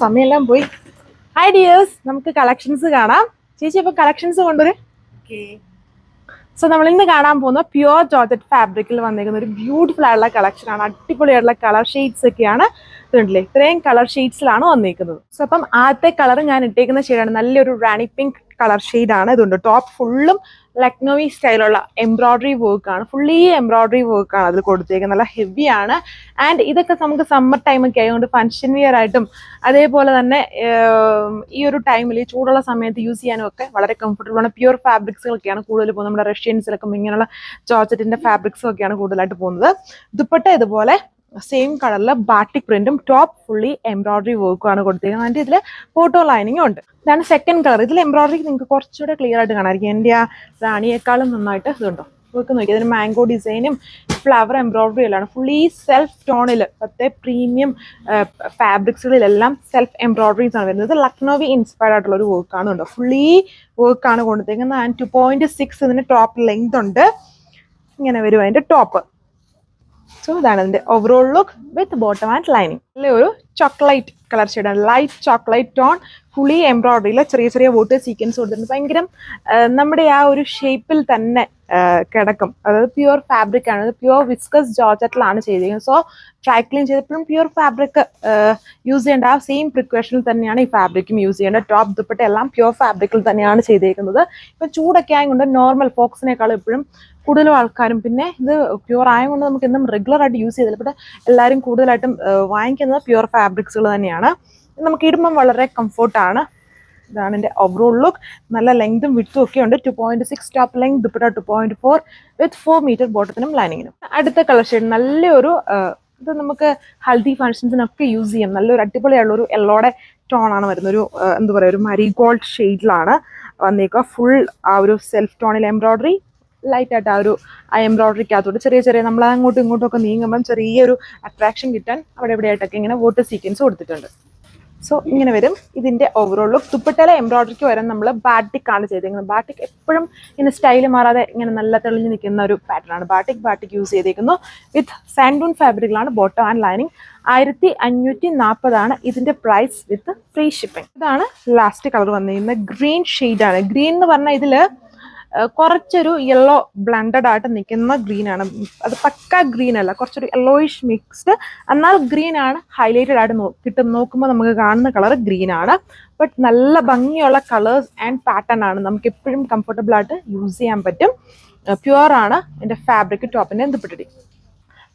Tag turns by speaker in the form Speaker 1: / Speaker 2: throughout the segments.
Speaker 1: സമയമെല്ലാം പോയി. Hi dears, നമുക്ക് collections കാണാം. ചേച്ചി അപ്പോൾ കളക്ഷൻസ് കൊണ്ടുവരെ. സോ നമ്മൾ ഇന്ന് കാണാൻ പോകുന്ന പ്യുവർ ജോർജറ്റ് ഫാബ്രിക്കിൽ വന്നിരിക്കുന്ന ഒരു ബ്യൂട്ടിഫുൾ ആയിട്ടുള്ള കളക്ഷനാണ്. അടിപൊളിയായിട്ടുള്ള കളർ ഷെയ്ഡ്സ് ഒക്കെയാണ്. ഇതുണ്ടല്ലേ, ഇത്രയും കളർ ഷെയ്ഡ്സിലാണ് വന്നിരിക്കുന്നത്. സോ അപ്പം ആദ്യത്തെ കളർ ഞാൻ ഇട്ടേക്കുന്ന ഷെയ്ഡാണ്, നല്ലൊരു റാണി പിങ്ക് കളർ ഷെയ്ഡാണ്. ഇതുണ്ട് ടോപ്പ് ഫുള്ളും ലക്നോവി സ്റ്റൈലുള്ള എംബ്രോയിഡറി വർക്കാണ്, ഫുള്ളി എംബ്രോയിഡറി വർക്കാണ് അതിൽ കൊടുത്തേക്കുന്നത്. നല്ല ഹെവിയാണ്. ആൻഡ് ഇതൊക്കെ നമുക്ക് സമ്മർ ടൈമൊക്കെ ആയതുകൊണ്ട് ഫങ്ഷൻ വിയർ ആയിട്ടും അതേപോലെ തന്നെ ഈ ഒരു ടൈമിൽ ചൂടുള്ള സമയത്ത് യൂസ് ചെയ്യാനും ഒക്കെ വളരെ കംഫർട്ടബിൾ ആണ്. പ്യുവർ ഫാബ്രിക്സുകളൊക്കെയാണ് കൂടുതൽ പോകുന്നത്. നമ്മുടെ റഷ്യൻസിലൊക്കെ ഇങ്ങനെയുള്ള ജോർജറ്റിന്റെ ഫാബ്രിക്സും ഒക്കെയാണ് കൂടുതലായിട്ട് പോകുന്നത്. ദുപ്പട്ട ഇതുപോലെ സെയിം കളറിൽ ബാട്ടിക് പ്രിന്റും ടോപ്പ് ഫുള്ളി എംബ്രോയിഡറി വർക്കും ആണ് കൊടുത്തിരിക്കുന്നത്. അതിൻ്റെ ഇതിൽ ഫോട്ടോ ലൈനിങ്ങും ഉണ്ട്. ഇതാണ് സെക്കൻഡ് കളർ. ഇതിൽ എംബ്രോയിഡറി നിങ്ങൾക്ക് കുറച്ചുകൂടെ ക്ലിയർ ആയിട്ട് കാണാമായിരിക്കും. എൻ്റെ ആ റാണിയേക്കാളും നന്നായിട്ട് ഇതുണ്ടോ വർക്ക് നോക്കി. അതിന് മാംഗോ ഡിസൈനും ഫ്ലവർ എംബ്രോയിഡറി എല്ലാം ഫുള്ളി സെൽഫ് ടോണിൽ പത്തേ പ്രീമിയം ഫാബ്രിക്സുകളിലെല്ലാം സെൽഫ് എംബ്രോയിഡറീസ് ആണ് വരുന്നത്. ലക്നോവി ഇൻസ്പയർഡ് ആയിട്ടുള്ള ഒരു വർക്കാണ് ഉണ്ടോ, ഫുള്ളി വർക്കാണ് കൊടുത്തിരിക്കുന്നത്. ആൻഡ് 2.6 ഇതിന് ടോപ്പ് ലെങ്ത് ഉണ്ട്. ഇങ്ങനെ വരും അതിൻ്റെ ടോപ്പ്. സോ ഇതാണ് അതിൻ്റെ overall look with bottom and lining. നല്ല ഒരു ചോക്ലേറ്റ് കളർ ഷെയ്ഡാണ്, ലൈറ്റ് ചോക്ലേറ്റ് ടോൺ, ഫുള്ളി എംബ്രോയിഡറിയിൽ ചെറിയ ചെറിയ വോട്ടർ സീക്വൻസ് കൊടുത്തിട്ടുണ്ട്. ഭയങ്കര നമ്മുടെ ആ ഒരു ഷേപ്പിൽ തന്നെ കിടക്കും. അതായത് പ്യുവർ ഫാബ്രിക് ആണ്, പ്യുവർ വിസ്കസ് ജോർജറ്റിലാണ് ചെയ്തിരിക്കുന്നത്. സോ ഡ്രൈ ക്ലീൻ ചെയ്തപ്പോഴും പ്യുവർ ഫാബ്രിക് യൂസ് ചെയ്യേണ്ട ആ സെയിം പ്രിക്കോഷനിൽ തന്നെയാണ് ഈ ഫാബ്രിക്കും യൂസ് ചെയ്യേണ്ടത്. ടോപ്പ് ദുപ്പട്ട എല്ലാം പ്യുവർ ഫാബ്രിക്കിൽ തന്നെയാണ് ചെയ്തിരിക്കുന്നത്. ഇപ്പം ചൂടൊക്കെ ആയതുകൊണ്ട് നോർമൽ ഫോക്സിനേക്കാളും എപ്പോഴും കൂടുതലും ആൾക്കാരും, പിന്നെ ഇത് പ്യുവർ ആയതുകൊണ്ട് നമുക്ക് എന്നും റെഗുലർ ആയിട്ട് യൂസ് ചെയ്തില്ല. പക്ഷേ എല്ലാവരും കൂടുതലായിട്ടും വാങ്ങിക്കുന്നത് പ്യുവർ ഫാബ്രിക്സുകൾ തന്നെയാണ്. നമുക്ക് ഇടുമ്പം വളരെ കംഫോർട്ടാണ്. ഇതാണ് എൻ്റെ ഓവറോൾ ലുക്ക്. നല്ല ലെങ്തും വിഡ്ത്തും ഒക്കെ ഉണ്ട്. 2.6 ടോപ്പ് ലെങ്ത്, ദുപ്പട്ട 2.4 വിത്ത് 4 മീറ്റർ ബോട്ടത്തിനും ലൈനിങ്ങിനും. അടുത്ത കളർ ഷെയ്ഡ് നല്ലൊരു ഇത് നമുക്ക് ഹൽദി ഫങ്ഷൻസിനൊക്കെ യൂസ് ചെയ്യാം. നല്ലൊരു അടിപൊളിയായുള്ളൊരു യെല്ലോടെ ടോണാണ് വരുന്നത്. ഒരു എന്താ പറയുക, ഒരു മരിഗോൾഡ് ഷെയ്ഡിലാണ് വന്നേക്കുക. ഫുൾ ആ ഒരു സെൽഫ് ടോണിൽ എംബ്രോയിഡറി, ലൈറ്റായിട്ട് ആ ഒരു എംബ്രോയിഡറിക്കകത്തോട്ട് ചെറിയ ചെറിയ നമ്മൾ അങ്ങോട്ടും ഇങ്ങോട്ടും ഒക്കെ നീങ്ങുമ്പം ചെറിയൊരു അട്രാക്ഷൻ കിട്ടാൻ അവിടെ എവിടെയായിട്ടൊക്കെ ഇങ്ങനെ വോട്ടർ സീക്വൻസ് കൊടുത്തിട്ടുണ്ട്. സോ ഇങ്ങനെ വരും ഇതിൻ്റെ ഓവറോൾ ലുക്ക്. ദുപ്പട്ടയിലെ എംബ്രോയിഡറിക്ക് വരാൻ നമ്മൾ ബാട്ടിക് ആണ് ചെയ്തേക്കുന്നത്. ബാട്ടിക് എപ്പോഴും ഇങ്ങനെ സ്റ്റൈൽ മാറാതെ ഇങ്ങനെ നല്ല തെളിഞ്ഞ് നിൽക്കുന്ന ഒരു പാറ്റേൺ ആണ്. ബാട്ടിക് യൂസ് ചെയ്തേക്കുന്നു. വിത്ത് സാൻഡൂൺ ഫാബ്രിക്കിലാണ് ബോട്ടം ആൻഡ് ലൈനിങ്. 1540 ഇതിൻ്റെ പ്രൈസ് വിത്ത് ഫ്രീ ഷിപ്പിംഗ്. ഇതാണ് ലാസ്റ്റ് കളർ വന്നിരിക്കുന്നത്. ഗ്രീൻ ഷെയ്ഡാണ്. ഗ്രീൻ എന്ന് പറഞ്ഞാൽ ഇതിൽ കുറച്ചൊരു യെല്ലോ ബ്ലണ്ടഡ് ആയിട്ട് നിൽക്കുന്ന ഗ്രീൻ ആണ്. അത് പക്ക ഗ്രീൻ അല്ല, കുറച്ചൊരു യെല്ലോയിഷ് മിക്സ്ഡ്. എന്നാൽ ഗ്രീൻ ആണ് ഹൈലൈറ്റഡ് ആയിട്ട് നോക്കുമ്പോൾ നമുക്ക് കാണുന്ന കളർ ഗ്രീൻ ആണ്. ബട്ട് നല്ല ഭംഗിയുള്ള കളേഴ്സ് ആൻഡ് പാറ്റേൺ ആണ്. നമുക്ക് എപ്പോഴും കംഫർട്ടബിൾ ആയിട്ട് യൂസ് ചെയ്യാൻ പറ്റും. പ്യുവർ ആണ് എൻ്റെ ഫാബ്രിക്, ടോപ്പിൻ്റെ ദുപ്പട്ട.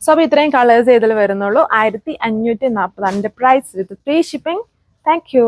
Speaker 1: സോ അപ്പോൾ ഇത്രയും കളേഴ്സ് ഇതിൽ വരുന്നുള്ളൂ. 1540 അതിൻ്റെ price with free shipping. Thank U.